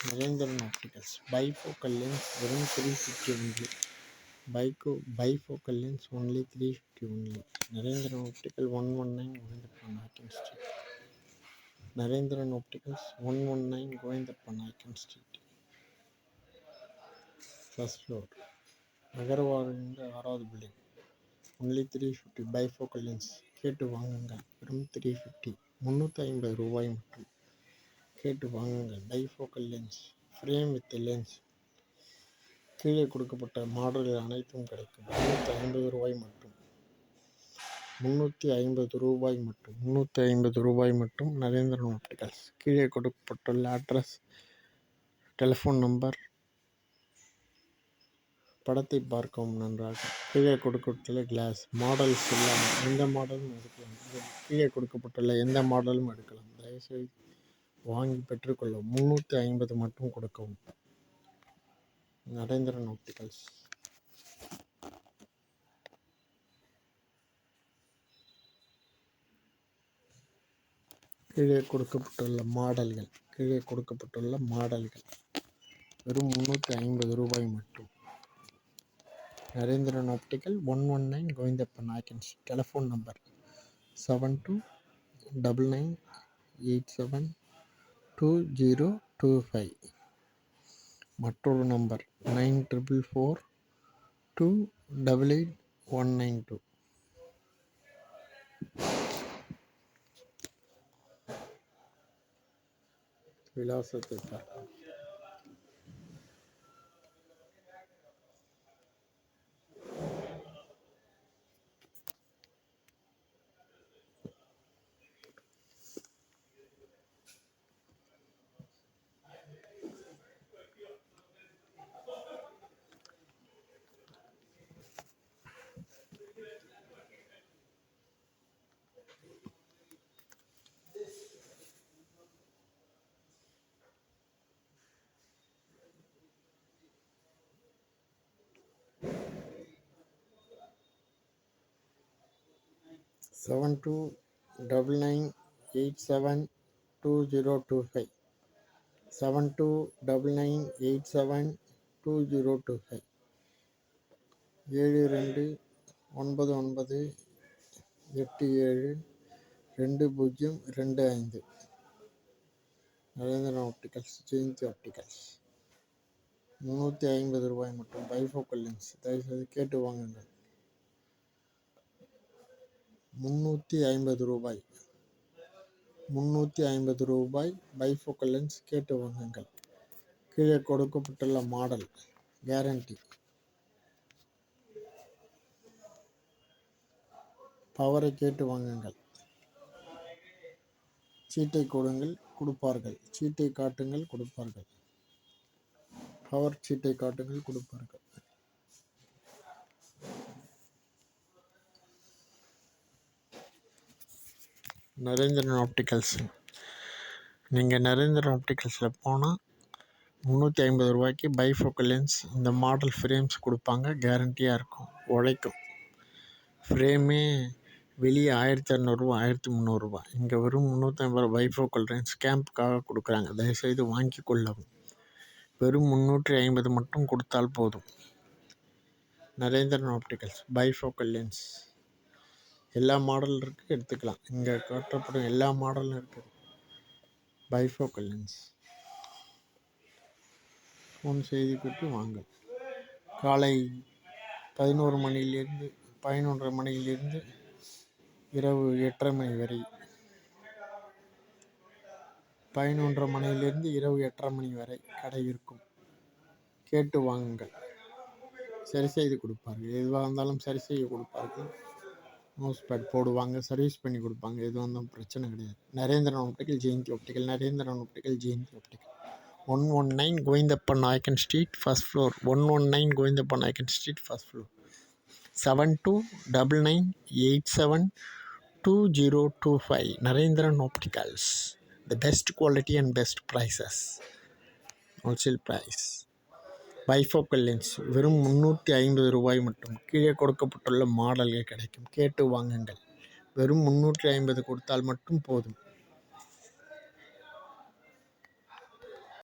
Narendran opticals bifocal lens வெறும் 350 only. Bifocal lens only 350 only. Narendran optical 119 Govindappan Nayakkan street. Narendran opticals 119 Govindappan Nayakkan street, first floor, Agarwal 6வது building. Only 350 bifocal lens. கேட்டு வாங்குங்கள். வெறும் 350, 350 ரூபாய் மட்டும். கேட்டு வாங்குங்கள். Bifocal lens, frame with lens. கீழே கொடுக்கப்பட்ட மாடல்கள் அனைத்தும் கிடைக்கும். 350 ரூபாய் மட்டும். 350 ரூபாய் மட்டும். 350 ரூபாய் மட்டும். நரேந்திரன் ஆப்டிகல்ஸ். கீழே கொடுக்கப்பட்டுள்ள அட்ரஸ், டெலிஃபோன் நம்பர், படத்தை பார்க்கவும் நன்றாக. கீழே கொடுக்கப்பட்டுள்ள கிளாஸ் மாடல்ஸ் இல்லாமல் எந்த மாடலும் எடுக்கலாம். கீழே கொடுக்கப்பட்டுள்ள எந்த மாடலும் எடுக்கலாம். தயவுசெய்து வாங்கி பெற்றுக்கொள்ளவும். 350 மட்டும் கொடுக்கவும். நரேந்திரன் ஆப்டிகல்ஸ். கீழே கொடுக்கப்பட்டுள்ள மாடல்கள் வெறும் 350 ரூபாய் மட்டும். Narendran optical 119 Govindappan Nayakkan street. Telephone number 7299872025. மற்றொரு நம்பர் 9444288192. விலாசத்தை பார்க்கலாம். Seven 7299872025. 7299872025. 7299872025. Narendran opticals, Jayanthi opticals. 350 ரூபாய் மட்டும். Bifocal lens. தயவுசெய்து கேட்டு வாங்குங்கள். 350 ரூபாய். 350 ரூபாய் பைஃபோக்கல் லென்ஸ். கேட்டு வாங்குங்கள். கீழே கொடுக்கப்பட்டுள்ள மாடல் கேரண்டி. பவரை கேட்டு வாங்குங்கள். சீட்டை கொடுப்பார்கள். சீட்டை காட்டுங்கள், கொடுப்பார்கள். பவர் சீட்டை காட்டுங்கள், கொடுப்பார்கள். நரேந்திரன் ஆப்டிகல்ஸ். நீங்கள் நரேந்திரன் ஆப்டிகல்ஸில் போனால் 350 ரூபாய்க்கு பைஃபோக்கல் லென்ஸ், இந்த மாடல் ஃப்ரேம்ஸ் கொடுப்பாங்க. கேரண்டியாக இருக்கும், உழைக்கும். ஃப்ரேமே வெளியே 1200 1300. இங்கே வெறும் 350 பைஃபோக்கல் லென்ஸ் கேம்புக்காக கொடுக்குறாங்க. தயவுசெய்து வாங்கி கொள்ளவும். வெறும் 350 மட்டும் கொடுத்தால் போதும். Narendran opticals bifocal lens. எல்லா மாடல் இருக்குது, எடுத்துக்கலாம். இங்கே காட்டப்படும் எல்லா மாடலும் இருக்குது. Bifocal lens. ஃபோன் செய்தி பெற்று வாங்க. காலை 11 மணியிலிருந்து 11:30 மணியிலிருந்து இரவு 8:30 மணி வரை. 11:30 மணியிலிருந்து இரவு 8:30 மணி வரை கடை இருக்கும். கேட்டு வாங்குங்கள். சரி செய்து கொடுப்பார்கள். எதுவாக இருந்தாலும் சரி செய்ய கொடுப்பார்கள். மவுஸ் பேட் போடுவாங்க, சர்வீஸ் பண்ணி கொடுப்பாங்க. எதுவாக இருந்தாலும் பிரச்சனை கிடையாது. Narendran optical, Jayanthi optical. Narendran optical, Jayanthi optical. 119 Govindappan Nayakkan street, first floor. 119 Govindappan Nayakkan street, first floor. 7299872025. Narendran opticals. The best quality and best prices. Wholesale price. Bifocal lens வெறும் 350 ரூபாய் மட்டும். கீழே கொடுக்கப்பட்டுள்ள மாடல்கள் கிடைக்கும். கேட்டு வாங்குங்கள். வெறும் 350 கொடுத்தால் மட்டும் போதும்.